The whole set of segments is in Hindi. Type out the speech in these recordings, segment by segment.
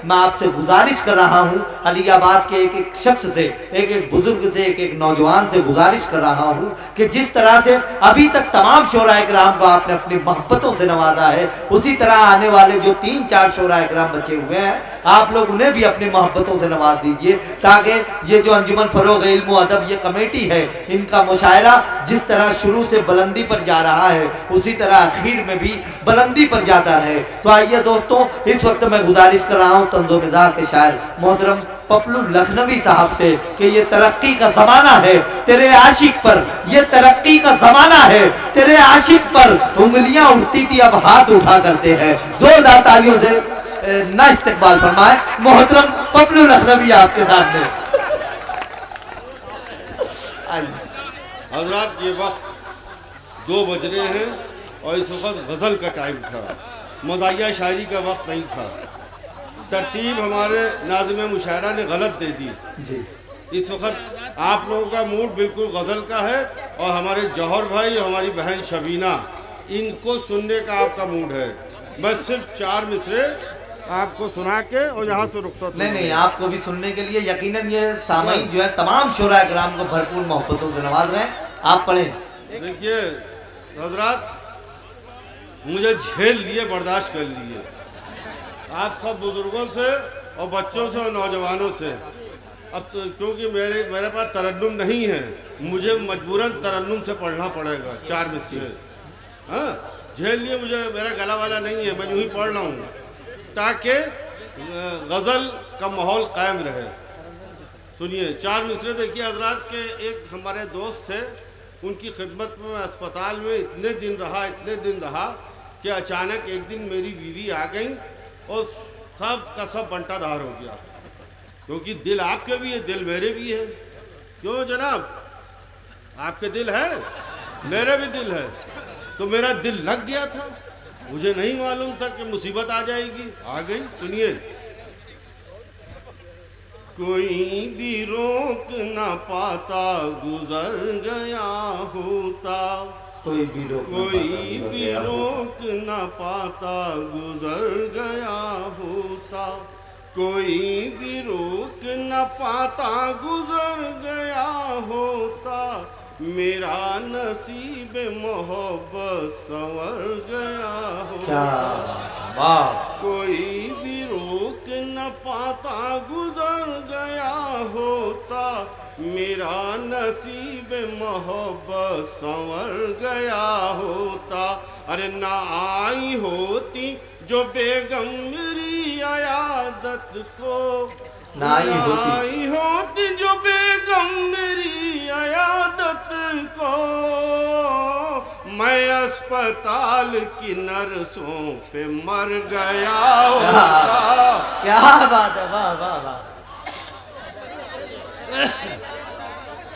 मैं आपसे गुजारिश कर रहा हूँ, अलीयाबाद के एक एक शख्स से, एक एक बुजुर्ग से, एक एक नौजवान से गुजारिश कर रहा हूँ कि जिस तरह से अभी तक तमाम शोराए किराम को आपने अपनी मोहब्बतों से नवाजा है, उसी तरह आने वाले जो 3-4 शोराए किराम बचे हुए हैं, आप लोग उन्हें भी अपनी मोहब्बतों से नवाज दीजिए, ताकि ये जो अंजुमन फरोग इल्म व अदब ये कमेटी है, इनका मुशायरा जिस तरह शुरू से बुलंदी पर जा रहा है, उसी तरह आखिर में भी बुलंदी पर जाता रहे। तो आइए दोस्तों, इस वक्त मैं गुजारिश कर रहा हूँ तंज़ो मिज़ाज के शायर मोहतरम पपलू लखनवी साहब से कि ये तरक्की का ज़माना है तेरे आशिक पर, ये तरक्की का ज़माना है तेरे आशिक पर, उंगलियां उठती थी अब हाथ उठा करते हैं। जोरदार तालियों से ना इस्तकबाल फरमाए मोहतरम पपलू लखनवी आपके सामने। हजरात, ये वक्त 2 बज रहे हैं और इस वक्त गज़ल का टाइम था, मदाहिया शायरी का वक्त नहीं था। तरतीब हमारे नाज़िम मुशायरा ने गलत दे दी जी। इस वक्त आप लोगों का मूड बिल्कुल गज़ल का है और हमारे जौहर भाई, हमारी बहन शबीना, इनको सुनने का आपका मूड है। बस सिर्फ 4 मिसरे आपको सुना के और यहाँ से रुखसत। नहीं, आपको भी सुनने के लिए यकीनन ये सामईन जो है तमाम शोरा किराम को भरपूर मोहब्बतों से नवाज रहे हैं। आप पढ़ें। देखिए हजरात, मुझे झेल लिए, बर्दाश्त कर लिए आप सब बुजुर्गों से और बच्चों से और नौजवानों से। अब तो क्योंकि मेरे पास तरन्नुम नहीं है, मुझे मजबूरन तरन्नुम से पढ़ना पड़ेगा 4 मिसरे। हाँ, झेल लिए, मुझे मेरा गला वाला नहीं है, मैं यूँ ही पढ़ रहा हूँ ताकि गज़ल का माहौल कायम रहे। सुनिए 4 मिसरे। देखिए हजरात के एक हमारे दोस्त थे, उनकी खिदमत में अस्पताल में इतने दिन रहा कि अचानक एक दिन मेरी बीवी आ गई और सब का सब बंटाधार हो गया। क्योंकि दिल आपके भी है, दिल मेरे भी है। क्यों जनाब, आपके दिल है, मेरे भी दिल है। तो मेरा दिल लग गया था, मुझे नहीं मालूम था कि मुसीबत आ जाएगी, आ गई। सुनिए, कोई भी रोक ना पाता गुजर गया होता, कोई भी रोक ना पाता गुजर गया होता, कोई भी रोक न पाता गुजर गया होता, मेरा नसीब मोहब्बत संवर गया होता। कोई भी रोक न पाता गुजर गया होता, मेरा नसीब मोहब्बत संवर गया होता। अरे ना आई होती जो बेगम मेरी अयादत को, ना आई होती जो बेगम मेरी अयादत को, मैं अस्पताल की नर्सों पे मर गया होता। क्या बात है, वाह वाह वाह।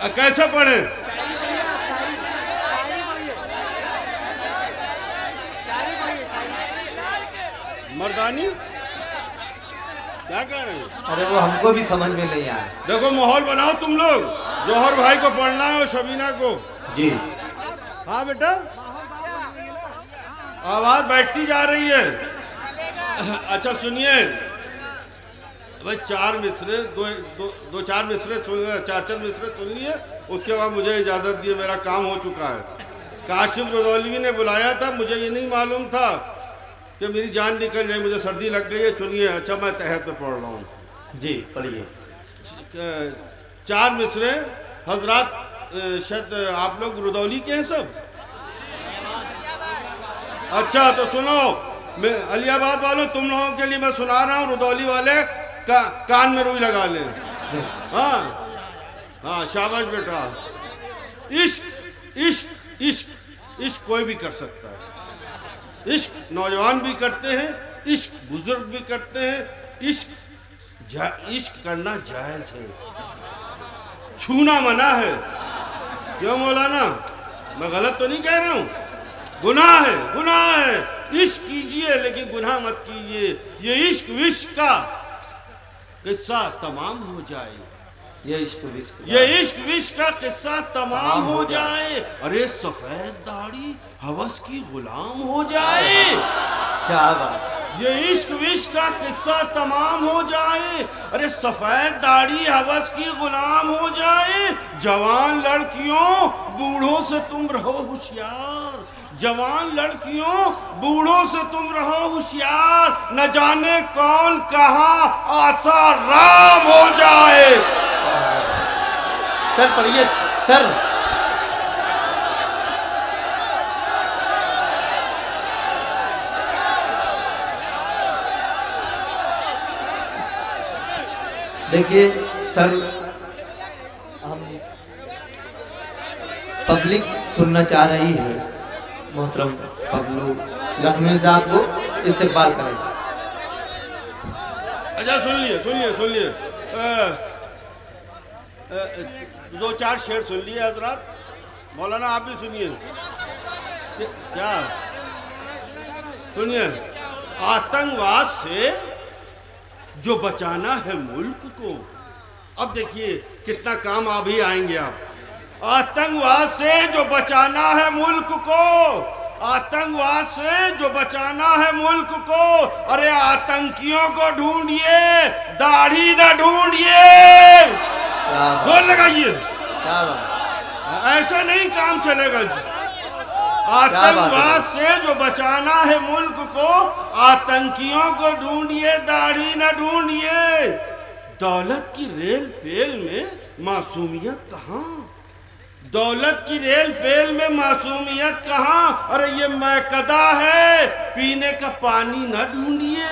कैसे पढ़े? मर्दानी क्या कह रहे हैं? अरे वो हमको भी समझ में नहीं आया। देखो माहौल बनाओ तुम लोग, जौहर भाई को पढ़ना है और शबीना को जी। हाँ बेटा, आवाज बैठती जा रही है। अच्छा सुनिए भाई, 4 मिसरे दो 4 मिसरे सुन, 4 मिसरे सुन लिए, उसके बाद मुझे इजाजत दिए, मेरा काम हो चुका है। काशिफ रदौलवी ने बुलाया था, मुझे ये नहीं मालूम था कि मेरी जान निकल जाए, मुझे सर्दी लग गई है। सुनिए, अच्छा मैं तहत में पढ़ रहा हूँ जी, पढ़िए। 4 मिसरे हजरात, शायद आप लोग रुदौली के हैं सब। अच्छा तो सुनो, मैं अलियाबाद वालों तुम लोगों के लिए मैं सुना रहा हूँ, रुदौली वाले कान में रुई लगा ले। हाँ हाँ, शाबाश बेटा। इश्क इश्क इश्क इश्क कोई भी कर सकता है, इश्क नौजवान भी करते हैं, इश्क बुजुर्ग भी करते हैं। इश्क करना जायज है, छूना मना है। क्यों मौलाना, मैं गलत तो नहीं कह रहा हूँ? गुनाह है, गुनाह है। इश्क कीजिए लेकिन गुनाह मत कीजिए। ये इश्क विश्क का किस्सा तमाम हो जाए, ये इश्क विश्क का किस्सा तमाम हो जाए। अरे सफेद दाढ़ी हवस की गुलाम हो जाए। क्या बात। ये इश्क विश्क का किस्सा तमाम हो जाए, अरे सफेद दाढ़ी हवस की गुलाम हो जाए। जवान लड़कियों बूढ़ों से तुम रहो होशियार, जवान लड़कियों बूढ़ों से तुम रहो होशियार, न जाने कौन कहाँ आसा राम हो जाए। सर पढ़िए सर। देखिए सर, हम पब्लिक सुनना चाह रही है, मोहतरम पब्लू लखनवी साहब को इस्तेमाल करें। अच्छा सुन लिए दो चार शेर सुन लिए हजरात। मौलाना आप भी सुनिए। क्या सुनिए, आतंकवाद से जो बचाना है मुल्क को। अब देखिए कितना काम अभी आएंगे आप। आतंकवाद से जो बचाना है मुल्क को, आतंकवाद से जो बचाना है मुल्क को, अरे आतंकियों को ढूंढिए, दाढ़ी न ढूंढिए। जोर लगाइए, ऐसा नहीं काम चलेगा। आतंकवाद से जो बचाना है मुल्क को, आतंकियों को ढूंढिए, दाढ़ी न ढूंढिए। दौलत की रेल पेल में मासूमियत कहाँ, दौलत की रेल पेल में मासूमियत कहाँ। अरे ये मैकदा है, पीने का पानी न ढूंढिए,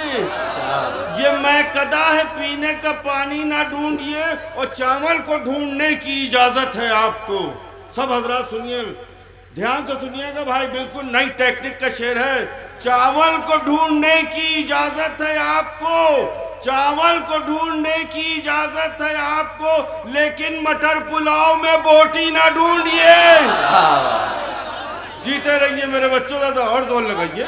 ये मैकदा है, पीने का पानी न ढूंढिए। और चावल को ढूंढने की इजाजत है आपको। सब हजरात सुनिए, ध्यान से सुनिएगा भाई, बिल्कुल नई टेक्निक का शेर है। चावल को ढूंढने की इजाजत है आपको, चावल को ढूंढने की इजाजत है आपको, लेकिन मटर पुलाव में बोटी ना ढूंढिए। जीते रहिए मेरे बच्चों का, तो और जोर लगाइए।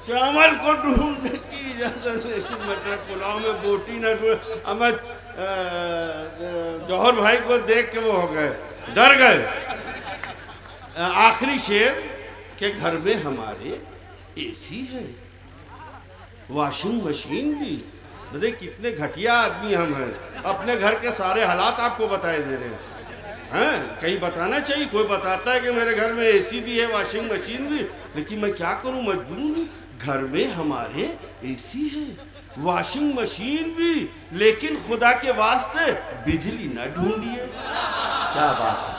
चावल को ढूंढने की इजाजत, लेकिन मटर पुलाव में बोटी ना ढूंढ। अब जौहर भाई को देख के वो हो गए, डर गए। आखिरी शेर के घर में हमारे एसी है, वॉशिंग मशीन भी। देखिए कितने घटिया आदमी हम हैं, अपने घर के सारे हालात आपको बताए दे रहे हैं। कहीं बताना चाहिए, कोई बताता है कि मेरे घर में एसी भी है, वॉशिंग मशीन भी, लेकिन मैं क्या करूं, मजबूर। घर में हमारे एसी है, वॉशिंग मशीन भी, लेकिन खुदा के वास्ते बिजली न ढूंढिए। क्या बात।